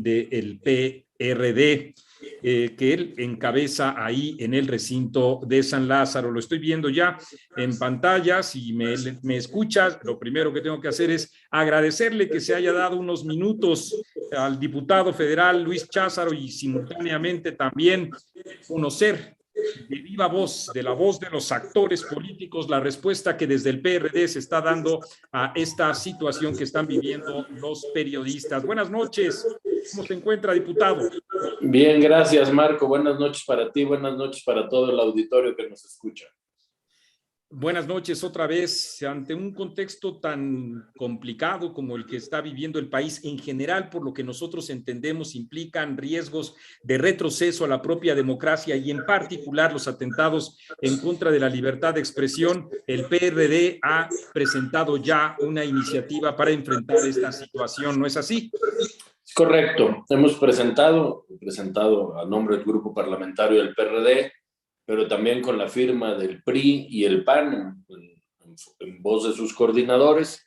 del PRD, que él encabeza ahí en el recinto de San Lázaro. Lo estoy viendo ya en pantalla. Si me escuchas, lo primero que tengo que hacer es agradecerle que se haya dado unos minutos al diputado federal Luis Cházaro y simultáneamente también conocer de viva voz, de la voz de los actores políticos, la respuesta que desde el PRD se está dando a esta situación que están viviendo los periodistas. Buenas noches. ¿Cómo se encuentra, diputado? Bien, gracias, Marco. Buenas noches para ti, buenas noches para todo el auditorio que nos escucha. Buenas noches otra vez. Ante un contexto tan complicado como el que está viviendo el país en general, por lo que nosotros entendemos implican riesgos de retroceso a la propia democracia y en particular los atentados en contra de la libertad de expresión, el PRD ha presentado ya una iniciativa para enfrentar esta situación, ¿no es así? Correcto. Hemos presentado a nombre del grupo parlamentario del PRD, pero también con la firma del PRI y el PAN, en voz de sus coordinadores,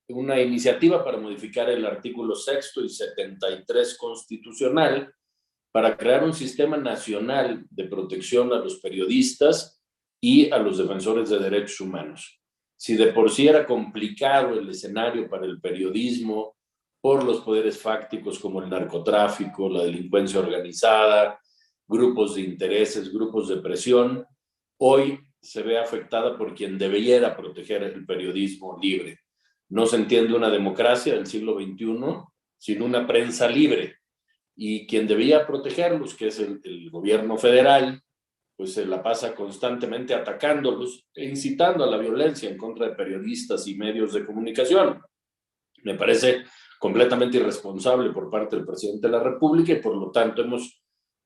una iniciativa para modificar el artículo 6 y 73 constitucional para crear un sistema nacional de protección a los periodistas y a los defensores de derechos humanos. Si de por sí era complicado el escenario para el periodismo por los poderes fácticos como el narcotráfico, la delincuencia organizada, grupos de intereses, grupos de presión, hoy se ve afectada por quien debiera proteger el periodismo libre. No se entiende una democracia del siglo XXI sin una prensa libre. Y quien debía protegerlos, que es el gobierno federal, pues se la pasa constantemente atacándolos e incitando a la violencia en contra de periodistas y medios de comunicación. Me parece completamente irresponsable por parte del presidente de la República y por lo tanto hemos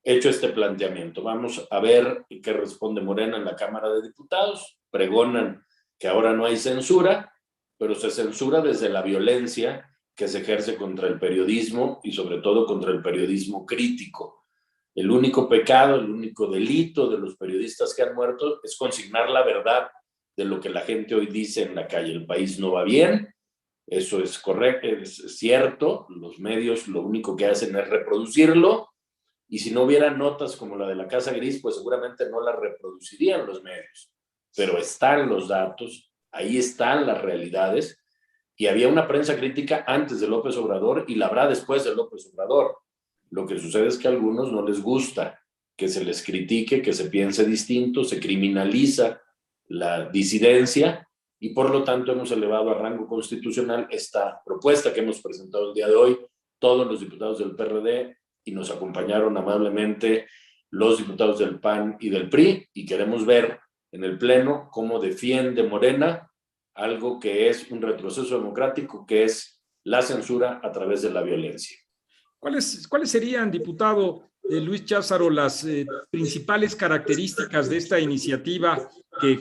hecho este planteamiento. Vamos a ver qué responde Morena en la Cámara de Diputados. Pregonan que ahora no hay censura, pero se censura desde la violencia que se ejerce contra el periodismo y sobre todo contra el periodismo crítico. El único pecado, el único delito de los periodistas que han muerto es consignar la verdad de lo que la gente hoy dice en la calle. El país no va bien, eso es correcto, es cierto, los medios lo único que hacen es reproducirlo, y si no hubiera notas como la de la Casa Gris, pues seguramente no la reproducirían los medios. Pero están los datos, ahí están las realidades, y había una prensa crítica antes de López Obrador y la habrá después de López Obrador. Lo que sucede es que a algunos no les gusta que se les critique, que se piense distinto, se criminaliza la disidencia y por lo tanto hemos elevado a rango constitucional esta propuesta que hemos presentado el día de hoy, todos los diputados del PRD, y nos acompañaron amablemente los diputados del PAN y del PRI, y queremos ver en el Pleno cómo defiende Morena algo que es un retroceso democrático, que es la censura a través de la violencia. ¿Cuáles serían, diputado Luis Cházaro, las principales características de esta iniciativa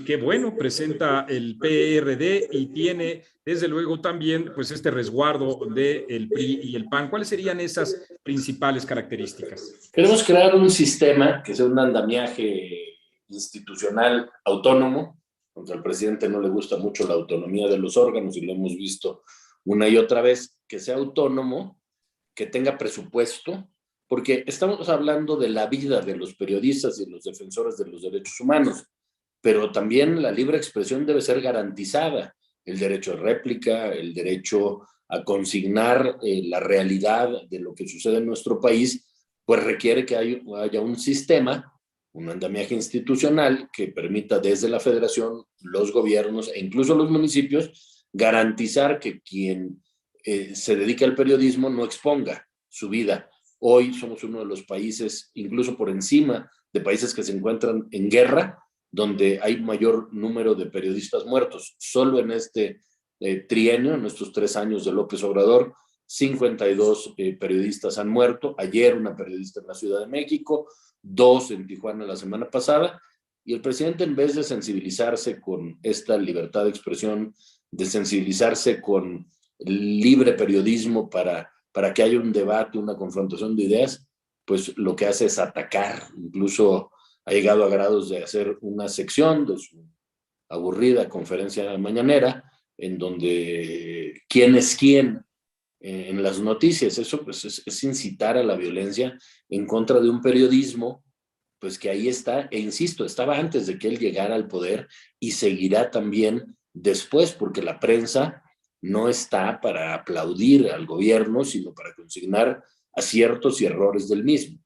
que bueno, presenta el PRD y tiene, desde luego, también pues este resguardo del PRI y el PAN? ¿Cuáles serían esas principales características? Queremos crear un sistema que sea un andamiaje institucional autónomo, aunque al presidente no le gusta mucho la autonomía de los órganos y lo hemos visto una y otra vez, que sea autónomo, que tenga presupuesto, porque estamos hablando de la vida de los periodistas y los defensores de los derechos humanos, pero también la libre expresión debe ser garantizada, el derecho a réplica, el derecho a consignar la realidad de lo que sucede en nuestro país, pues requiere que haya un sistema, un andamiaje institucional que permita desde la federación, los gobiernos e incluso los municipios garantizar que quien se dedica al periodismo no exponga su vida. Hoy somos uno de los países, incluso por encima de países que se encuentran en guerra, donde hay mayor número de periodistas muertos. Solo en este trienio, en estos 3 años de López Obrador, 52 periodistas han muerto. Ayer una periodista en la Ciudad de México, 2 en Tijuana la semana pasada, y el presidente, en vez de sensibilizarse con esta libertad de expresión, de sensibilizarse con el libre periodismo para que haya un debate, una confrontación de ideas, pues lo que hace es atacar. Incluso ha llegado a grados de hacer una sección de su aburrida conferencia mañanera en donde quién es quién en las noticias. Eso pues es incitar a la violencia en contra de un periodismo pues que ahí está, e insisto, estaba antes de que él llegara al poder y seguirá también después, porque la prensa no está para aplaudir al gobierno, sino para consignar aciertos y errores del mismo.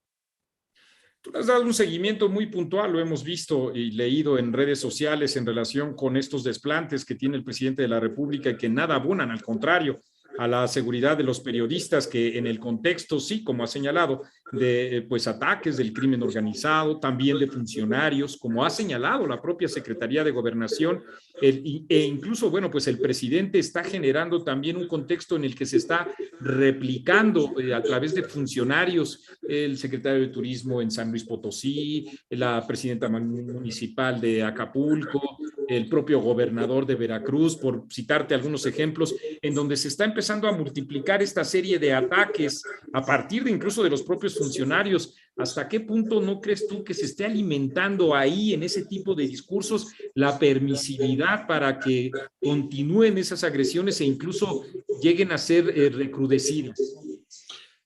Tú has dado un seguimiento muy puntual, lo hemos visto y leído en redes sociales en relación con estos desplantes que tiene el presidente de la República y que nada abonan, al contrario, a la seguridad de los periodistas, que en el contexto, sí, como ha señalado, de pues ataques del crimen organizado, también de funcionarios, como ha señalado la propia Secretaría de Gobernación, e incluso, bueno, pues el presidente está generando también un contexto en el que se está replicando a través de funcionarios, el secretario de Turismo en San Luis Potosí, la presidenta municipal de Acapulco, el propio gobernador de Veracruz, por citarte algunos ejemplos, en donde se está empezando a multiplicar esta serie de ataques a partir de incluso de los propios funcionarios. ¿Hasta qué punto no crees tú que se esté alimentando ahí en ese tipo de discursos la permisividad para que continúen esas agresiones e incluso lleguen a ser recrudecidas?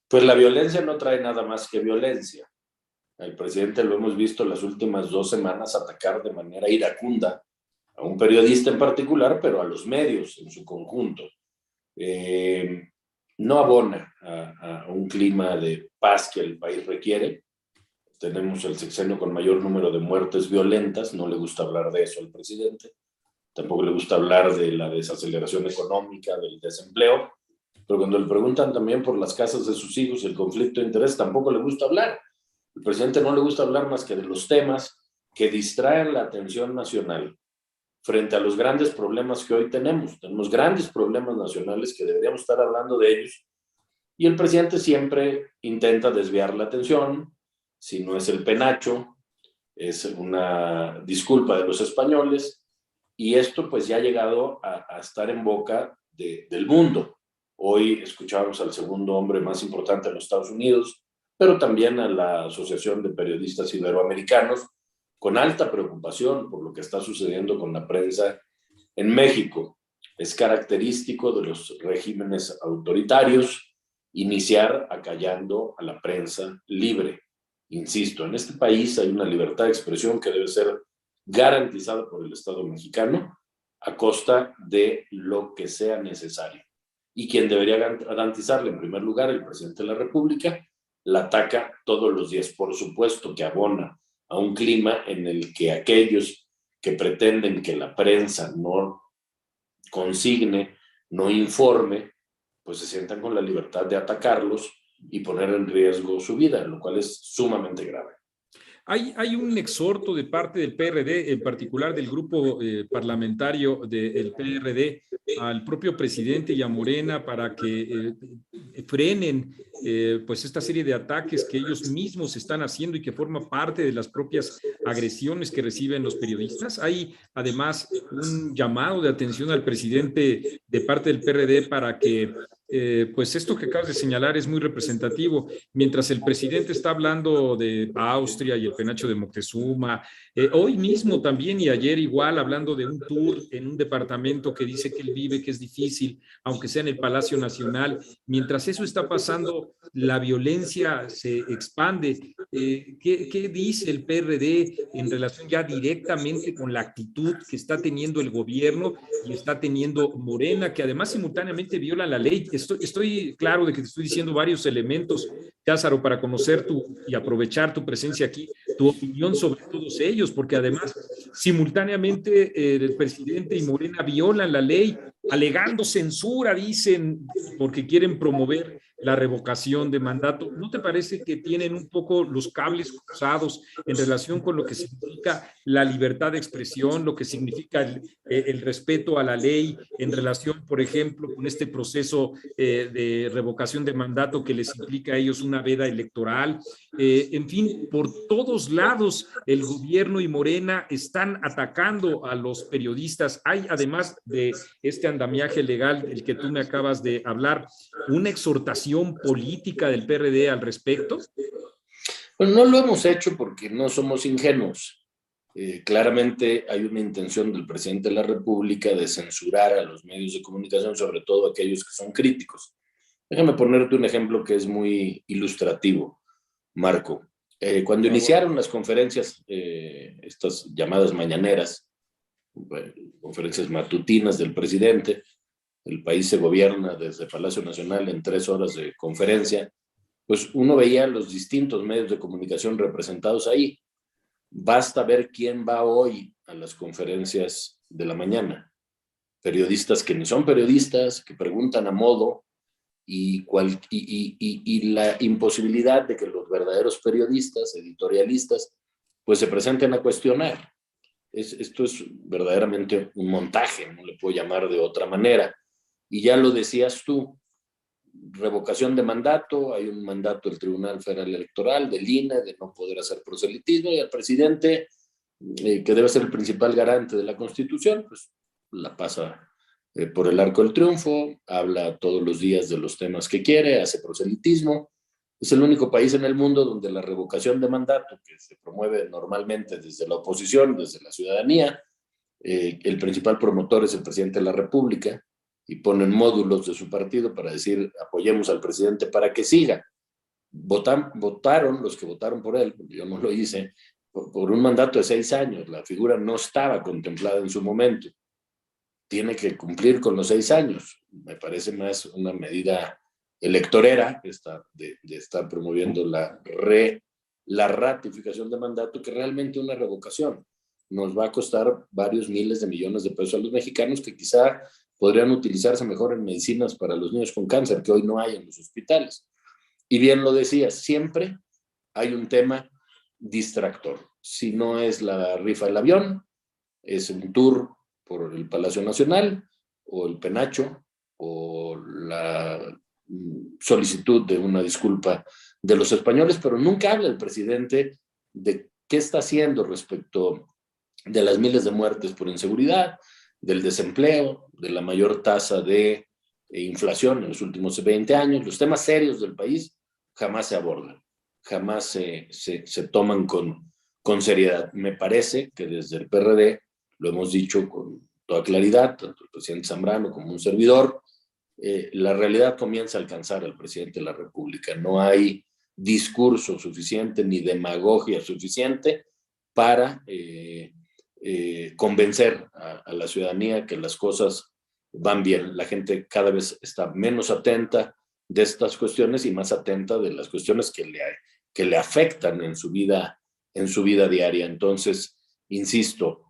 Pues la violencia no trae nada más que violencia. El presidente lo hemos visto las últimas 2 semanas atacar de manera iracunda a un periodista en particular, pero a los medios en su conjunto. No abona a un clima de paz que el país requiere. Tenemos el sexenio con mayor número de muertes violentas, no le gusta hablar de eso al presidente, tampoco le gusta hablar de la desaceleración económica, del desempleo, pero cuando le preguntan también por las casas de sus hijos y el conflicto de interés, tampoco le gusta hablar. El presidente no le gusta hablar más que de los temas que distraen la atención nacional frente a los grandes problemas que hoy tenemos. Tenemos grandes problemas nacionales que deberíamos estar hablando de ellos, y el presidente siempre intenta desviar la atención. Si no es el penacho, es una disculpa de los españoles, y esto pues ya ha llegado a estar en boca del mundo. Hoy escuchábamos al segundo hombre más importante de los Estados Unidos, pero también a la Asociación de Periodistas Iberoamericanos, con alta preocupación por lo que está sucediendo con la prensa en México. Es característico de los regímenes autoritarios iniciar acallando a la prensa libre. Insisto, en este país hay una libertad de expresión que debe ser garantizada por el Estado mexicano a costa de lo que sea necesario. Y quien debería garantizarle, en primer lugar, el presidente de la República, la ataca todos los días. Por supuesto que abona a un clima en el que aquellos que pretenden que la prensa no consigne, no informe, pues se sientan con la libertad de atacarlos y poner en riesgo su vida, lo cual es sumamente grave. Hay un exhorto de parte del PRD, en particular del grupo parlamentario del PRD, al propio presidente y a Morena para que frenen pues esta serie de ataques que ellos mismos están haciendo y que forma parte de las propias agresiones que reciben los periodistas. Hay además un llamado de atención al presidente de parte del PRD para que pues esto que acabas de señalar es muy representativo. Mientras el presidente está hablando de Austria y el penacho de Moctezuma, hoy mismo también y ayer igual hablando de un tour en un departamento que dice que él vive, que es difícil, aunque sea en el Palacio Nacional. Mientras eso está pasando, la violencia se expande. ¿Qué dice el PRD en relación ya directamente con la actitud que está teniendo el gobierno y está teniendo Morena, que además simultáneamente viola la ley? Estoy claro de que te estoy diciendo varios elementos, Lázaro, para conocer y aprovechar tu presencia aquí, tu opinión sobre todos ellos, porque además simultáneamente el presidente y Morena violan la ley, alegando censura, dicen, porque quieren promover la revocación de mandato. ¿No te parece que tienen un poco los cables cruzados en relación con lo que significa la libertad de expresión, lo que significa el respeto a la ley en relación, por ejemplo, con este proceso de revocación de mandato que les implica a ellos una veda electoral? En fin, por todos lados el gobierno y Morena están atacando a los periodistas. Hay, además de este andamiaje legal del que tú me acabas de hablar, una exhortación política del PRD al respecto. Pues no lo hemos hecho porque no somos ingenuos. Claramente hay una intención del presidente de la República de censurar a los medios de comunicación, sobre todo aquellos que son críticos. Déjame ponerte un ejemplo que es muy ilustrativo, Marco. Cuando iniciaron las conferencias, estas llamadas mañaneras, conferencias matutinas del presidente, el país se gobierna desde Palacio Nacional en 3 horas de conferencia, pues uno veía los distintos medios de comunicación representados ahí. Basta ver quién va hoy a las conferencias de la mañana. Periodistas que ni son periodistas, que preguntan a modo, y la imposibilidad de que los verdaderos periodistas, editorialistas, pues se presenten a cuestionar. Esto es verdaderamente un montaje, no le puedo llamar de otra manera. Y ya lo decías tú, revocación de mandato, hay un mandato del Tribunal Federal Electoral, del INE, de no poder hacer proselitismo, y el presidente, que debe ser el principal garante de la Constitución, pues la pasa por el arco del triunfo, habla todos los días de los temas que quiere, hace proselitismo. Es el único país en el mundo donde la revocación de mandato, que se promueve normalmente desde la oposición, desde la ciudadanía, el principal promotor es el presidente de la República, y ponen módulos de su partido para decir apoyemos al presidente para que siga. Votaron los que votaron por él, yo no lo hice, por un mandato de 6 años. La figura no estaba contemplada en su momento. Tiene que cumplir con los 6 años. Me parece más una medida electorera de estar promoviendo la ratificación de mandato que realmente una revocación. Nos va a costar varios miles de millones de pesos a los mexicanos, que quizá podrían utilizarse mejor en medicinas para los niños con cáncer, que hoy no hay en los hospitales. Y bien lo decía, siempre hay un tema distractor. Si no es la rifa del avión, es un tour por el Palacio Nacional, o el penacho, o la solicitud de una disculpa de los españoles, pero nunca habla el presidente de qué está haciendo respecto de las miles de muertes por inseguridad, del desempleo, de la mayor tasa de inflación en los últimos 20 años. Los temas serios del país jamás se abordan, jamás se toman con seriedad. Me parece que desde el PRD, lo hemos dicho con toda claridad, tanto el presidente Zambrano como un servidor, la realidad comienza a alcanzar al presidente de la República. No hay discurso suficiente ni demagogia suficiente para convencer a la ciudadanía que las cosas van bien. La gente cada vez está menos atenta de estas cuestiones y más atenta de las cuestiones que le afectan en su vida diaria. Entonces, insisto,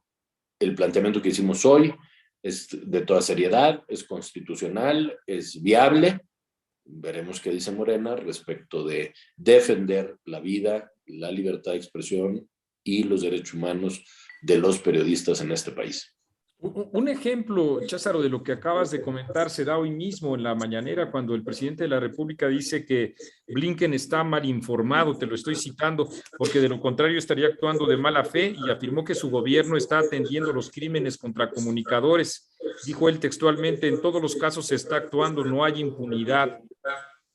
el planteamiento que hicimos hoy es de toda seriedad, es constitucional, es viable. Veremos qué dice Morena respecto de defender la vida, la libertad de expresión y los derechos humanos de los periodistas en este país. Un ejemplo, Cházaro, de lo que acabas de comentar se da hoy mismo en la mañanera, cuando el presidente de la República dice que Blinken está mal informado. Te lo estoy citando porque de lo contrario estaría actuando de mala fe, y afirmó que su gobierno está atendiendo los crímenes contra comunicadores. Dijo él textualmente: en todos los casos se está actuando, no hay impunidad.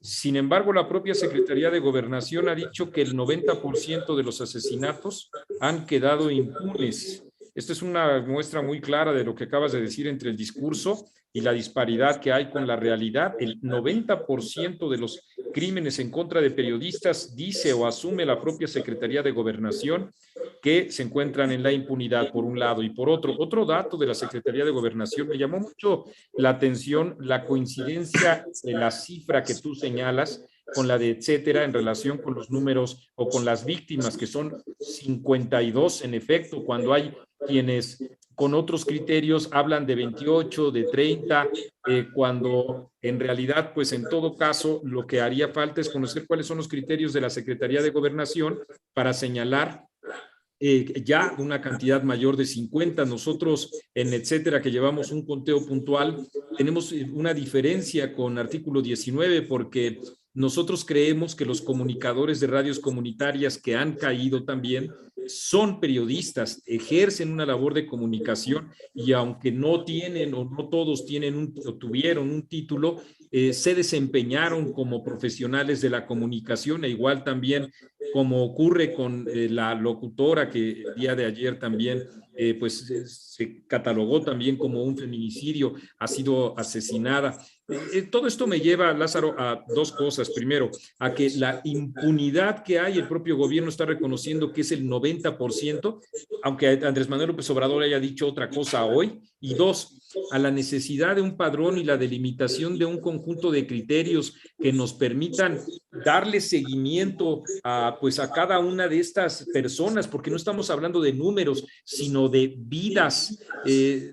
Sin embargo, la propia Secretaría de Gobernación ha dicho que el 90% de los asesinatos han quedado impunes. Esta es una muestra muy clara de lo que acabas de decir entre el discurso y la disparidad que hay con la realidad. El 90% de los crímenes en contra de periodistas, dice o asume la propia Secretaría de Gobernación, que se encuentran en la impunidad, por un lado. Y por otro dato de la Secretaría de Gobernación, me llamó mucho la atención la coincidencia de la cifra que tú señalas con la de etcétera en relación con los números o con las víctimas, que son 52 en efecto, cuando hay quienes con otros criterios hablan de 28, de 30, cuando en realidad, pues en todo caso, lo que haría falta es conocer cuáles son los criterios de la Secretaría de Gobernación para señalar ya una cantidad mayor de 50. Nosotros en etcétera, que llevamos un conteo puntual, tenemos una diferencia con artículo 19, porque nosotros creemos que los comunicadores de radios comunitarias que han caído también son periodistas, ejercen una labor de comunicación, y aunque no tienen o no todos tienen o tuvieron un título, se desempeñaron como profesionales de la comunicación, e igual también como ocurre con la locutora que el día de ayer también pues se catalogó también como un feminicidio, ha sido asesinada. todo esto me lleva, Lázaro, a dos cosas. Primero, a que la impunidad que hay, el propio gobierno está reconociendo que es el 90%, aunque Andrés Manuel López Obrador haya dicho otra cosa hoy. Y dos, a la necesidad de un padrón y la delimitación de un conjunto de criterios que nos permitan darle seguimiento pues a cada una de estas personas, porque no estamos hablando de números, sino de vidas.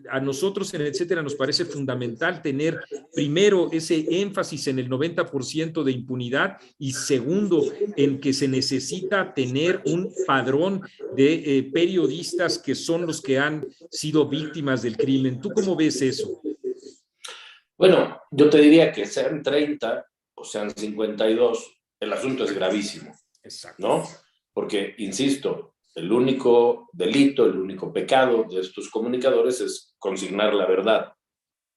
A nosotros en Etcétera nos parece fundamental tener primero ese énfasis en el 90% de impunidad y segundo en que se necesita tener un padrón de periodistas que son los que han sido víctimas del crimen. ¿Tú cómo ves eso? Bueno, yo te diría que sean 30 o sean 52, el asunto es gravísimo. Exacto. ¿No? Porque, insisto, el único delito, el único pecado de estos comunicadores es consignar la verdad.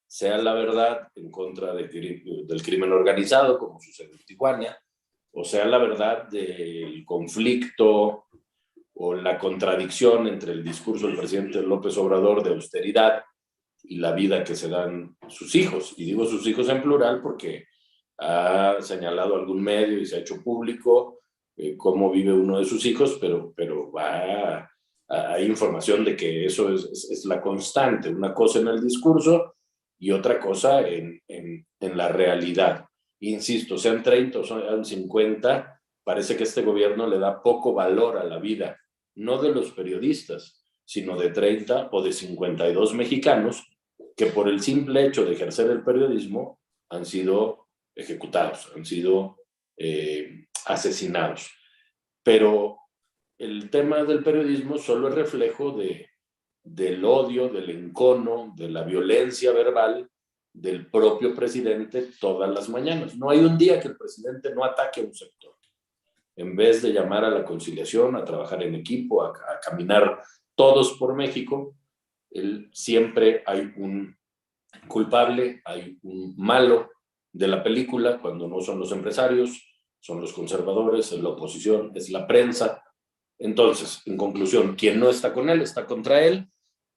Sea la verdad en contra del crimen organizado, como sucede en Tijuana, o sea la verdad del conflicto o la contradicción entre el discurso del presidente López Obrador de austeridad y la vida que se dan sus hijos. Y digo sus hijos en plural porque ha señalado algún medio y se ha hecho público cómo vive uno de sus hijos, pero hay información de que eso es la constante, una cosa en el discurso y otra cosa en la realidad. Insisto, sean 30 o sean 50, parece que este gobierno le da poco valor a la vida, no de los periodistas, sino de 30 o de 52 mexicanos que por el simple hecho de ejercer el periodismo han sido ejecutados, han sido asesinados. Pero el tema del periodismo solo es reflejo del odio, del encono, de la violencia verbal del propio presidente todas las mañanas. No hay un día que el presidente no ataque a un sector. En vez de llamar a la conciliación, a trabajar en equipo, a caminar todos por México, siempre hay un culpable, hay un malo de la película, cuando no son los empresarios, son los conservadores, es la oposición, es la prensa. Entonces, en conclusión, quien no está con él está contra él,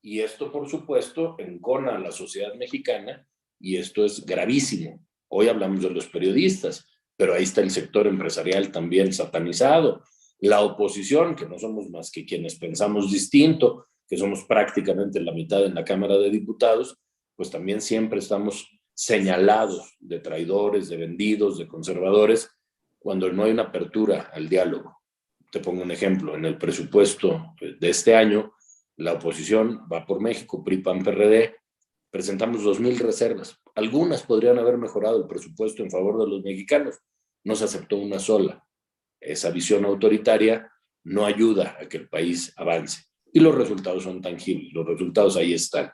y esto, por supuesto, encona a la sociedad mexicana, y esto es gravísimo. Hoy hablamos de los periodistas, pero ahí está el sector empresarial también satanizado, la oposición, que no somos más que quienes pensamos distinto, que somos prácticamente la mitad en la Cámara de Diputados, pues también siempre estamos señalados de traidores, de vendidos, de conservadores, cuando no hay una apertura al diálogo. Te pongo un ejemplo, en el presupuesto de este año, la oposición va por México, PRI, PAN, PRD, presentamos 2,000 reservas. Algunas podrían haber mejorado el presupuesto en favor de los mexicanos. No se aceptó una sola. Esa visión autoritaria no ayuda a que el país avance. Y los resultados son tangibles, los resultados ahí están.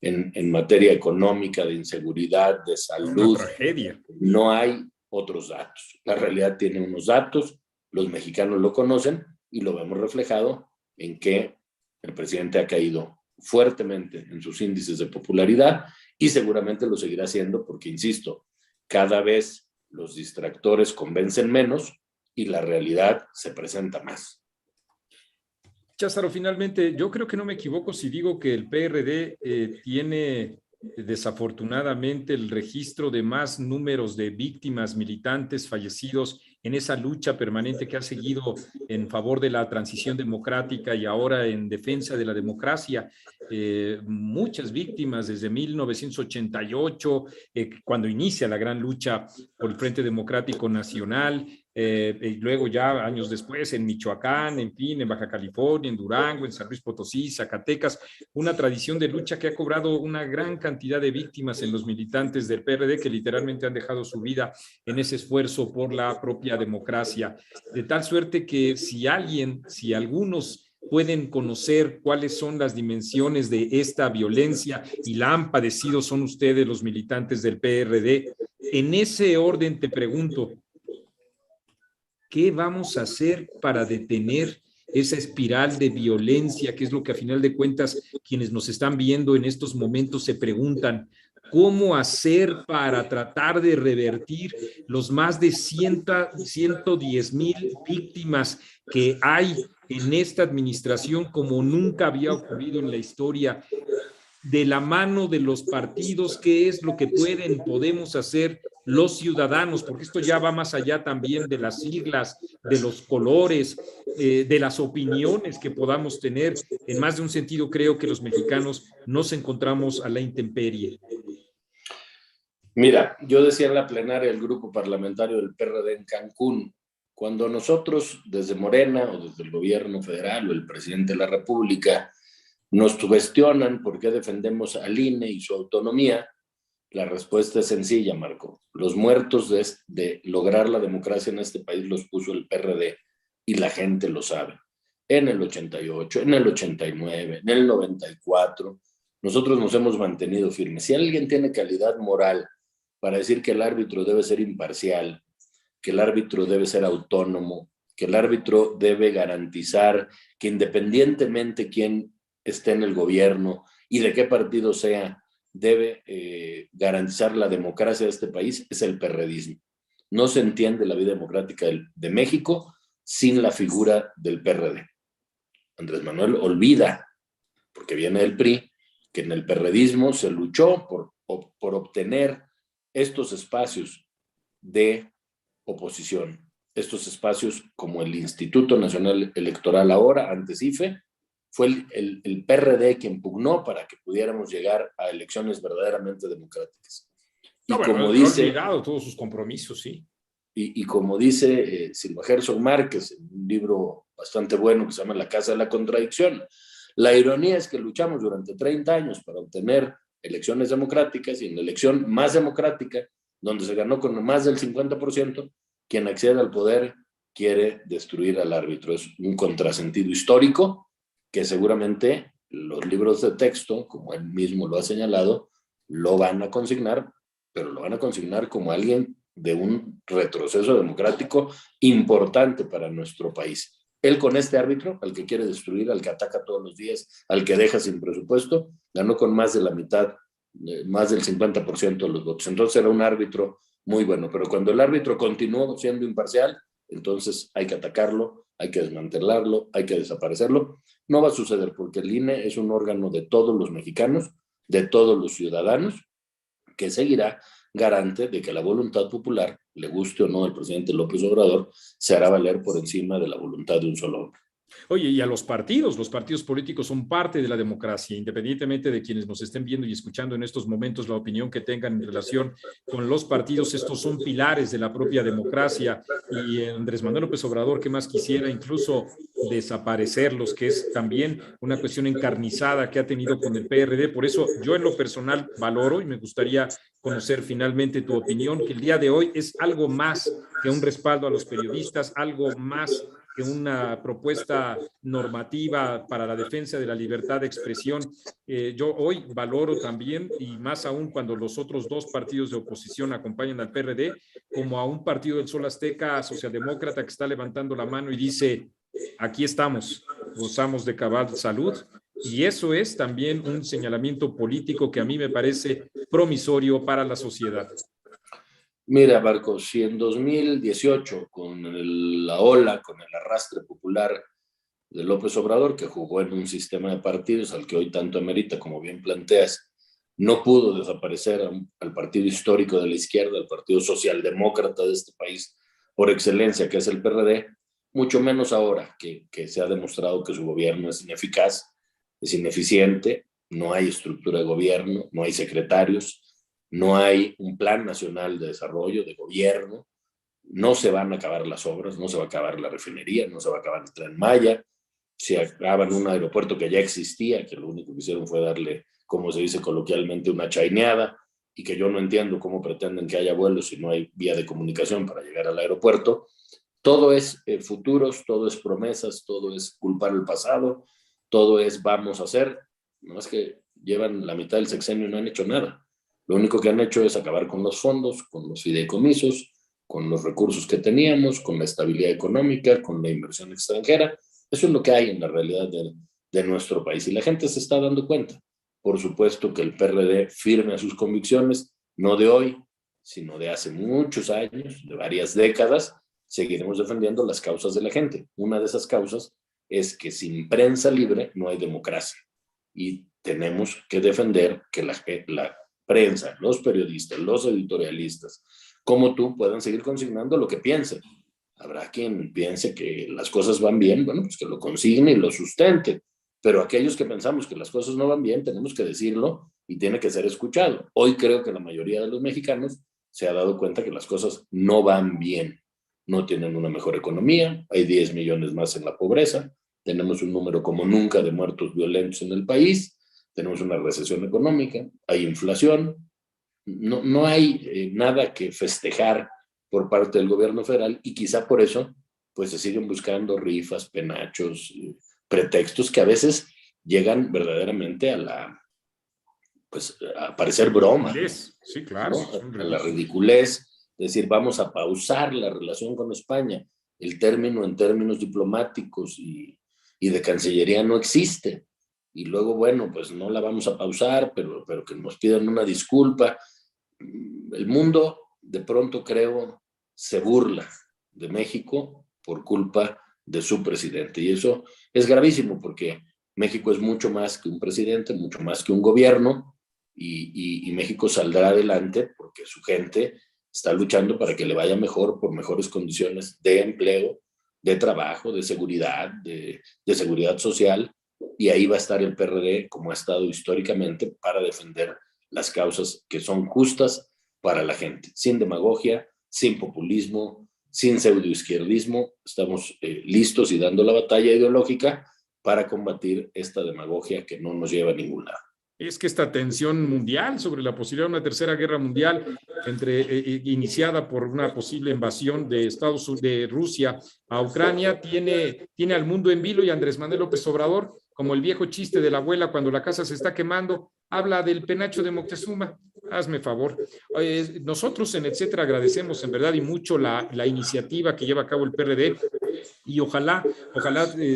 En materia económica, de inseguridad, de salud. Una tragedia. No hay otros datos. La realidad tiene unos datos, los mexicanos lo conocen y lo vemos reflejado en que el presidente ha caído fuertemente en sus índices de popularidad y seguramente lo seguirá haciendo porque, insisto, cada vez los distractores convencen menos y la realidad se presenta más. Cházaro, finalmente, yo creo que no me equivoco si digo que el PRD tiene desafortunadamente el registro de más números de víctimas, militantes fallecidos en esa lucha permanente que ha seguido en favor de la transición democrática y ahora en defensa de la democracia. Muchas víctimas desde 1988, cuando inicia la gran lucha por el Frente Democrático Nacional, y luego ya años después en Michoacán, en fin, en Baja California, en Durango, en San Luis Potosí, Zacatecas, una tradición de lucha que ha cobrado una gran cantidad de víctimas en los militantes del PRD que literalmente han dejado su vida en ese esfuerzo por la propia democracia, de tal suerte que si algunos pueden conocer cuáles son las dimensiones de esta violencia y la han padecido, son ustedes los militantes del PRD. En ese orden te pregunto, ¿qué vamos a hacer para detener esa espiral de violencia, que es lo que a final de cuentas quienes nos están viendo en estos momentos se preguntan? ¿Cómo hacer para tratar de revertir los más de 110,000 víctimas que hay en esta administración como nunca había ocurrido en la historia? de la mano de los partidos, qué es lo que podemos hacer los ciudadanos, porque esto ya va más allá también de las siglas, de los colores, de las opiniones que podamos tener. En más de un sentido, creo que los mexicanos nos encontramos a la intemperie. Mira, yo decía en la plenaria del grupo parlamentario del PRD en Cancún, cuando nosotros desde Morena o desde el gobierno federal o el presidente de la República nos cuestionan por qué defendemos al INE y su autonomía, la respuesta es sencilla, Marco. Los muertos de lograr la democracia en este país los puso el PRD y la gente lo sabe. En el 88, en el 89, en el 94, nosotros nos hemos mantenido firmes. Si alguien tiene calidad moral para decir que el árbitro debe ser imparcial, que el árbitro debe ser autónomo, que el árbitro debe garantizar que independientemente quién esté en el gobierno y de qué partido sea, debe garantizar la democracia de este país, es el perredismo. No se entiende la vida democrática de México sin la figura del PRD. Andrés Manuel olvida, porque viene del PRI, que en el perredismo se luchó por obtener estos espacios de oposición, estos espacios como el Instituto Nacional Electoral ahora, antes IFE, fue el PRD quien pugnó para que pudiéramos llegar a elecciones verdaderamente democráticas. Y no, como dice... olvidado todos sus compromisos, sí. Y como dice Silva Herzog Márquez, en un libro bastante bueno que se llama La Casa de la Contradicción, la ironía es que luchamos durante 30 años para obtener elecciones democráticas y en la elección más democrática, donde se ganó con más del 50%, quien accede al poder quiere destruir al árbitro. Es un contrasentido histórico que seguramente los libros de texto, como él mismo lo ha señalado, lo van a consignar, pero lo van a consignar como alguien de un retroceso democrático importante para nuestro país. Él con este árbitro, al que quiere destruir, al que ataca todos los días, al que deja sin presupuesto, ganó con más de la mitad, más del 50% de los votos. Entonces era un árbitro muy bueno, pero cuando el árbitro continuó siendo imparcial, entonces hay que atacarlo, hay que desmantelarlo, hay que desaparecerlo. No va a suceder porque el INE es un órgano de todos los mexicanos, de todos los ciudadanos, que seguirá garante de que la voluntad popular, le guste o no al presidente López Obrador, se hará valer por encima de la voluntad de un solo hombre. Oye, y a los partidos políticos son parte de la democracia, independientemente de quienes nos estén viendo y escuchando en estos momentos, la opinión que tengan en relación con los partidos, estos son pilares de la propia democracia. Y Andrés Manuel López Obrador, ¿qué más quisiera? Incluso desaparecerlos, que es también una cuestión encarnizada que ha tenido con el PRD. Por eso yo en lo personal valoro y me gustaría conocer finalmente tu opinión, que el día de hoy es algo más que un respaldo a los periodistas, algo más que una propuesta normativa para la defensa de la libertad de expresión. Yo hoy valoro también, y más aún cuando los otros dos partidos de oposición acompañan al PRD, como a un partido del Sol Azteca socialdemócrata que está levantando la mano y dice, aquí estamos, gozamos de cabal salud. Y eso es también un señalamiento político que a mí me parece promisorio para la sociedad. Mira, Marcos, si en 2018, con la ola, con el arrastre popular de López Obrador, que jugó en un sistema de partidos al que hoy tanto amerita, como bien planteas, no pudo desaparecer al partido histórico de la izquierda, al partido socialdemócrata de este país, por excelencia, que es el PRD, mucho menos ahora que se ha demostrado que su gobierno es ineficaz, es ineficiente, no hay estructura de gobierno, no hay secretarios, no hay un plan nacional de desarrollo, de gobierno, no se van a acabar las obras, no se va a acabar la refinería, no se va a acabar el Tren Maya, se acaban un aeropuerto que ya existía, que lo único que hicieron fue darle, como se dice coloquialmente, una chaineada, y que yo no entiendo cómo pretenden que haya vuelos si no hay vía de comunicación para llegar al aeropuerto. Todo es futuros, todo es promesas, todo es culpar el pasado, todo es vamos a hacer, no es que llevan la mitad del sexenio y no han hecho nada. Lo único que han hecho es acabar con los fondos, con los fideicomisos, con los recursos que teníamos, con la estabilidad económica, con la inversión extranjera. Eso es lo que hay en la realidad de nuestro país y la gente se está dando cuenta. Por supuesto que el PRD firme a sus convicciones, no de hoy, sino de hace muchos años, de varias décadas, seguiremos defendiendo las causas de la gente. Una de esas causas es que sin prensa libre no hay democracia. y tenemos que defender que la prensa, los periodistas, los editorialistas, como tú, puedan seguir consignando lo que piensen. Habrá quien piense que las cosas van bien, bueno, pues que lo consigne y lo sustente, pero aquellos que pensamos que las cosas no van bien, tenemos que decirlo y tiene que ser escuchado. Hoy creo que la mayoría de los mexicanos se ha dado cuenta que las cosas no van bien. No tienen una mejor economía, hay 10 millones más en la pobreza, tenemos un número como nunca de muertos violentos en el país, tenemos una recesión económica, hay inflación, no hay nada que festejar por parte del gobierno federal y quizá por eso pues se siguen buscando rifas, penachos, pretextos que a veces llegan verdaderamente a parecer broma, sí, claro, ¿no? A la ridiculez, decir, vamos a pausar la relación con España. El término en términos diplomáticos y de Cancillería no existe. Y luego, bueno, pues no la vamos a pausar, pero que nos pidan una disculpa. El mundo, de pronto creo, se burla de México por culpa de su presidente. Y eso es gravísimo porque México es mucho más que un presidente, mucho más que un gobierno, y México saldrá adelante porque su gente está luchando para que le vaya mejor por mejores condiciones de empleo, de trabajo, de seguridad, de seguridad social, y ahí va a estar el PRD como ha estado históricamente para defender las causas que son justas para la gente, sin demagogia, sin populismo, sin pseudoizquierdismo. Estamos listos y dando la batalla ideológica para combatir esta demagogia que no nos lleva a ningún lado. Es que esta tensión mundial sobre la posibilidad de una tercera guerra mundial iniciada por una posible invasión de Rusia a Ucrania tiene al mundo en vilo, y Andrés Manuel López Obrador, como el viejo chiste de la abuela cuando la casa se está quemando, habla del penacho de Moctezuma. Hazme favor. Nosotros en Etcétera agradecemos en verdad y mucho la iniciativa que lleva a cabo el PRD, y ojalá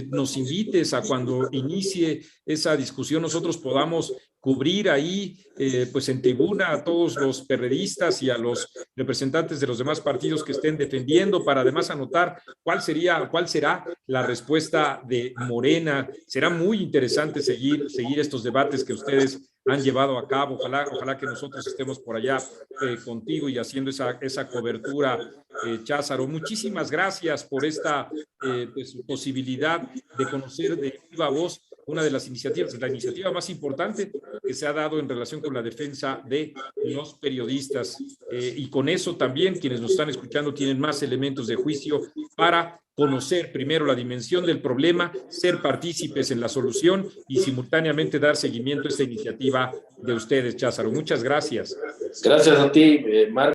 nos invites a cuando inicie esa discusión nosotros podamos cubrir ahí pues en tribuna a todos los perredistas y a los representantes de los demás partidos que estén defendiendo, para además anotar cuál será la respuesta de Morena. Será muy interesante seguir estos debates que ustedes han llevado a cabo. Ojalá que nosotros estemos por allá contigo y haciendo esa cobertura, Cházaro. Muchísimas gracias por esta pues, posibilidad de conocer de viva voz una de las iniciativas, la iniciativa más importante que se ha dado en relación con la defensa de los periodistas. Y con eso también quienes nos están escuchando tienen más elementos de juicio para conocer primero la dimensión del problema, ser partícipes en la solución y simultáneamente dar seguimiento a esta iniciativa de ustedes, Cházaro. Muchas gracias. Gracias a ti, Marco.